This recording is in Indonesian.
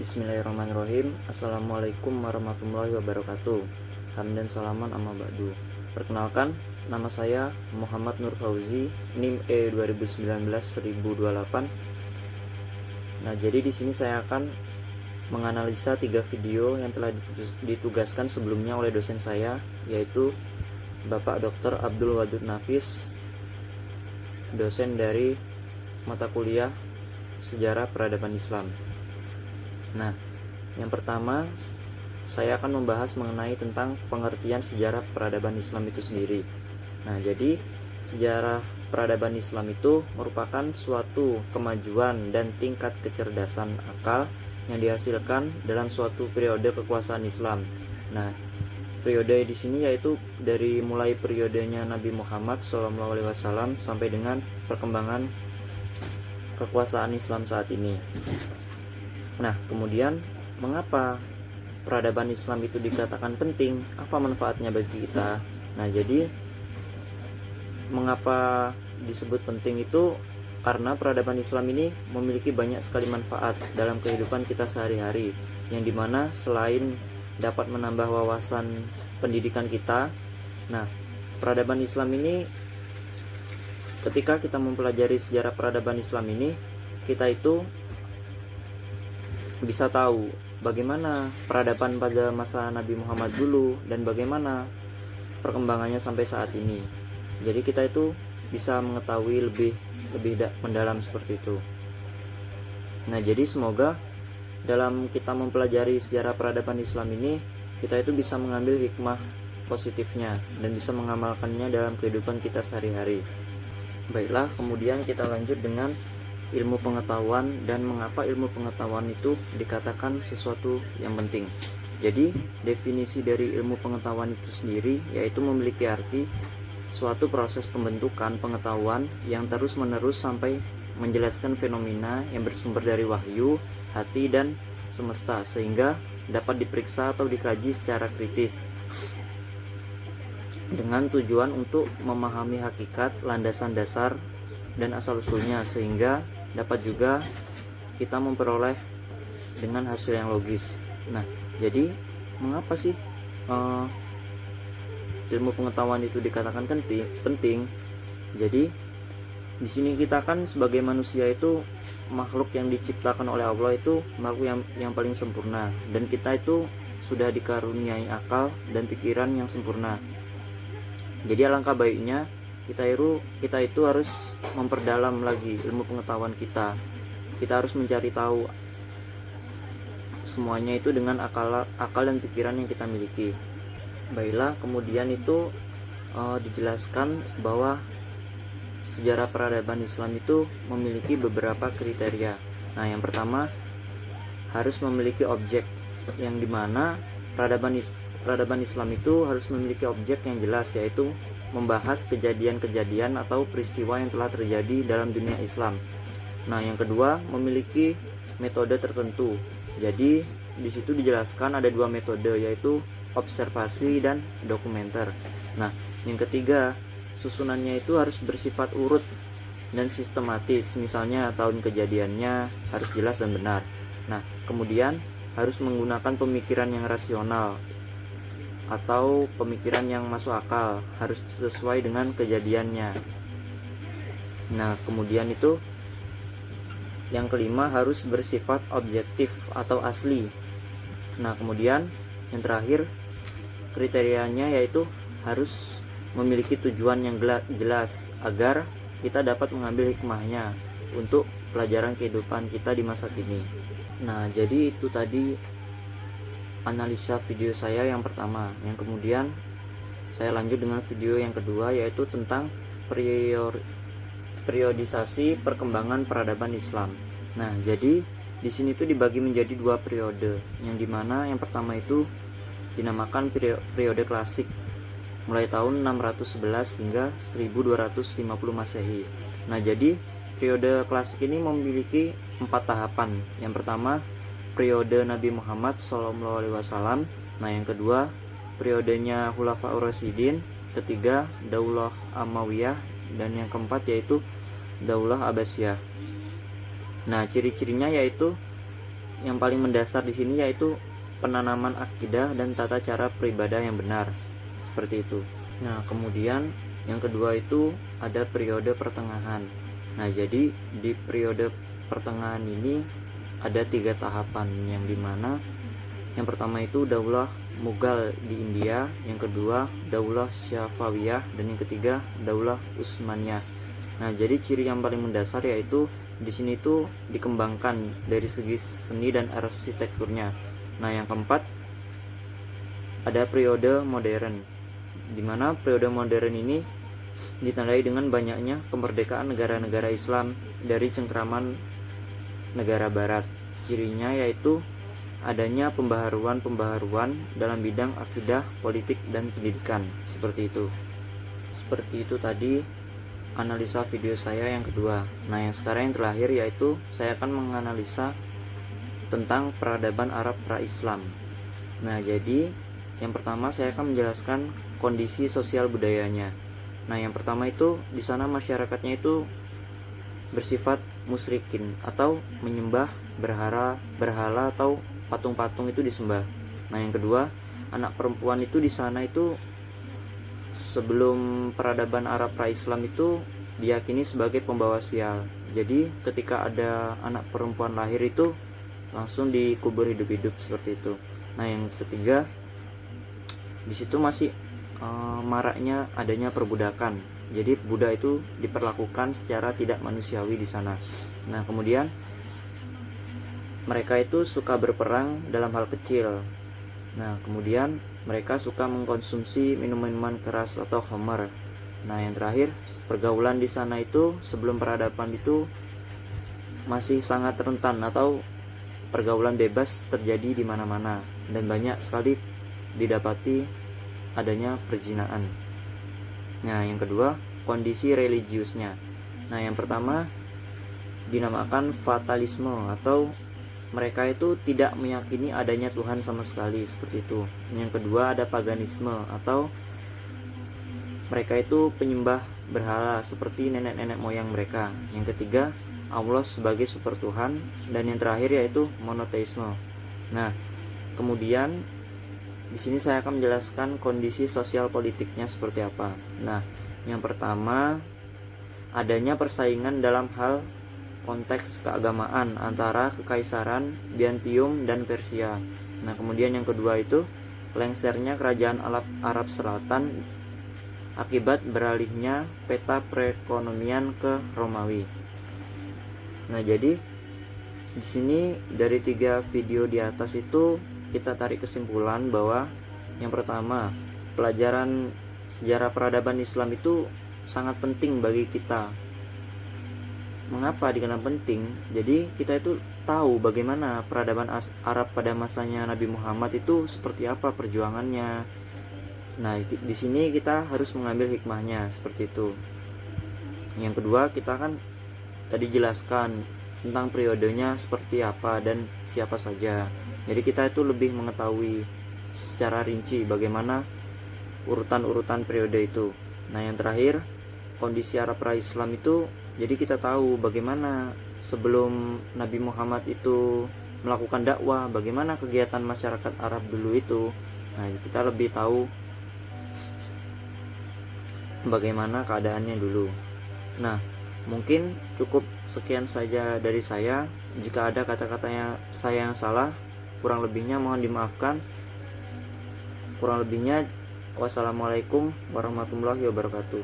Bismillahirrahmanirrahim. Assalamualaikum warahmatullahi wabarakatuh. Hamdan salaman amma ba'du. Perkenalkan, nama saya Muhammad Nur Fauzi, NIM E2019-1028. Nah, jadi di sini saya akan menganalisa 3 video yang telah ditugaskan sebelumnya oleh dosen saya, yaitu Bapak Dr. Abdul Wadud Nafis, dosen dari mata kuliah Sejarah Peradaban Islam. Nah, yang pertama saya akan membahas mengenai tentang pengertian sejarah peradaban Islam itu sendiri. Nah, jadi sejarah peradaban Islam itu merupakan suatu kemajuan dan tingkat kecerdasan akal yang dihasilkan dalam suatu periode kekuasaan Islam. Nah, periode di sini yaitu dari mulai periodenya Nabi Muhammad SAW sampai dengan perkembangan kekuasaan Islam saat ini. Nah, kemudian mengapa peradaban Islam itu dikatakan penting? Apa manfaatnya bagi kita? Nah, jadi mengapa disebut penting itu karena peradaban Islam ini memiliki banyak sekali manfaat dalam kehidupan kita sehari-hari, yang dimana selain dapat menambah wawasan pendidikan kita, nah, peradaban Islam ini, ketika kita mempelajari sejarah peradaban Islam ini, kita itu bisa tahu bagaimana peradaban pada masa Nabi Muhammad dulu dan bagaimana perkembangannya sampai saat ini. Jadi kita itu bisa mengetahui lebih mendalam seperti itu. Nah, jadi semoga dalam kita mempelajari sejarah peradaban Islam ini, kita itu bisa mengambil hikmah positifnya dan bisa mengamalkannya dalam kehidupan kita sehari-hari. Baiklah, kemudian kita lanjut dengan ilmu pengetahuan dan mengapa ilmu pengetahuan itu dikatakan sesuatu yang penting. Jadi, definisi dari ilmu pengetahuan itu sendiri yaitu memiliki arti suatu proses pembentukan pengetahuan yang terus-menerus sampai menjelaskan fenomena yang bersumber dari wahyu, hati, dan semesta, sehingga dapat diperiksa atau dikaji secara kritis dengan tujuan untuk memahami hakikat, landasan dasar, dan asal-usulnya, sehingga dapat juga kita memperoleh dengan hasil yang logis. Nah, jadi mengapa sih ilmu pengetahuan itu dikatakan penting? Jadi di sini kita kan sebagai manusia itu makhluk yang diciptakan oleh Allah, itu makhluk yang paling sempurna, dan kita itu sudah dikaruniai akal dan pikiran yang sempurna. Jadi alangkah baiknya kita itu harus memperdalam lagi ilmu pengetahuan kita. Kita harus mencari tahu semuanya itu dengan akal dan pikiran yang kita miliki. Baiklah, kemudian itu dijelaskan bahwa sejarah peradaban Islam itu memiliki beberapa kriteria. Nah, yang pertama harus memiliki objek, yang dimana peradaban Islam itu harus memiliki objek yang jelas, yaitu membahas kejadian-kejadian atau peristiwa yang telah terjadi dalam dunia Islam. Nah, yang kedua memiliki metode tertentu. Jadi di situ dijelaskan ada 2 metode, yaitu observasi dan dokumenter. Nah, yang ketiga susunannya itu harus bersifat urut dan sistematis. Misalnya tahun kejadiannya harus jelas dan benar. Nah, kemudian harus menggunakan pemikiran yang rasional atau pemikiran yang masuk akal, harus sesuai dengan kejadiannya. Nah, kemudian itu yang kelima harus bersifat objektif atau asli. Nah, kemudian yang terakhir kriterianya yaitu harus memiliki tujuan yang jelas agar kita dapat mengambil hikmahnya untuk pelajaran kehidupan kita di masa kini. Nah, jadi itu tadi analisa video saya yang pertama. Yang kemudian saya lanjut dengan video yang kedua, yaitu tentang periodisasi perkembangan peradaban Islam. Nah, jadi di sini tuh dibagi menjadi 2 periode, yang dimana yang pertama itu dinamakan periode klasik, mulai tahun 611 hingga 1250 Masehi. Nah, jadi periode klasik ini memiliki 4 tahapan. Yang pertama periode Nabi Muhammad SAW. Nah, yang kedua periodenya Khulafaur Rasyidin, ketiga Daulah Ammawiyah, dan yang keempat yaitu Daulah Abbasiyah. Nah, ciri-cirinya yaitu yang paling mendasar di sini yaitu penanaman akidah dan tata cara beribadah yang benar, seperti itu. Nah, kemudian yang kedua itu ada periode pertengahan. Nah, jadi di periode pertengahan ini ada 3 tahapan, yang dimana yang pertama itu Daulah Mughal di India, yang kedua Daulah Syafawiyah, dan yang ketiga Daulah Utsmaniyah. Nah, jadi ciri yang paling mendasar yaitu di sini tuh dikembangkan dari segi seni dan arsitekturnya. Nah, yang keempat ada periode modern, di mana periode modern ini ditandai dengan banyaknya kemerdekaan negara-negara Islam dari cengkraman negara barat. Cirinya yaitu adanya pembaharuan dalam bidang akidah, politik, dan pendidikan, seperti itu. Seperti itu tadi analisa video saya yang kedua. Nah, yang sekarang yang terakhir yaitu saya akan menganalisa tentang peradaban Arab pra-Islam. Nah, jadi yang pertama saya akan menjelaskan kondisi sosial budayanya. Nah, yang pertama itu di sana masyarakatnya itu bersifat musyrikin atau menyembah berhala atau patung-patung itu disembah. Nah, yang kedua, anak perempuan itu di sana itu sebelum peradaban Arab pra-Islam itu diyakini sebagai pembawa sial. Jadi ketika ada anak perempuan lahir itu langsung dikubur hidup-hidup, seperti itu. Nah, yang ketiga, di situ masih maraknya adanya perbudakan. Jadi budak itu diperlakukan secara tidak manusiawi di sana. Nah, kemudian mereka itu suka berperang dalam hal kecil. Nah, kemudian mereka suka mengkonsumsi minuman keras atau khamar. Nah, yang terakhir, pergaulan di sana itu sebelum peradaban itu masih sangat rentan atau pergaulan bebas terjadi di mana-mana, dan banyak sekali didapati adanya perzinaan. Nah, yang kedua, kondisi religiusnya. Nah, yang pertama dinamakan fatalisme atau mereka itu tidak meyakini adanya Tuhan sama sekali, seperti itu. Yang kedua ada paganisme atau mereka itu penyembah berhala seperti nenek-nenek moyang mereka. Yang ketiga Allah sebagai super Tuhan, dan yang terakhir yaitu monoteisme. Nah, kemudian di sini saya akan menjelaskan kondisi sosial politiknya seperti apa. Nah, yang pertama adanya persaingan dalam hal konteks keagamaan antara kekaisaran Byzantium dan Persia. Nah, kemudian yang kedua itu lengsernya kerajaan Arab Selatan akibat beralihnya peta perekonomian ke Romawi. Nah, jadi di sini dari 3 video di atas itu kita tarik kesimpulan bahwa yang pertama, pelajaran sejarah peradaban Islam itu sangat penting bagi kita. Mengapa dikenal penting? Jadi kita itu tahu bagaimana peradaban Arab pada masanya Nabi Muhammad itu seperti apa perjuangannya. Nah, di sini kita harus mengambil hikmahnya, seperti itu. Yang kedua, kita kan tadi jelaskan tentang periodenya seperti apa dan siapa saja. Jadi kita itu lebih mengetahui secara rinci bagaimana urutan-urutan periode itu. Nah, yang terakhir, kondisi Arab pra-Islam itu, jadi kita tahu bagaimana sebelum Nabi Muhammad itu melakukan dakwah, bagaimana kegiatan masyarakat Arab dulu itu. Nah, kita lebih tahu bagaimana keadaannya dulu. Nah, mungkin cukup sekian saja dari saya. Jika ada kata-katanya saya yang salah, kurang lebihnya mohon dimaafkan. Kurang lebihnya wassalamualaikum warahmatullahi wabarakatuh.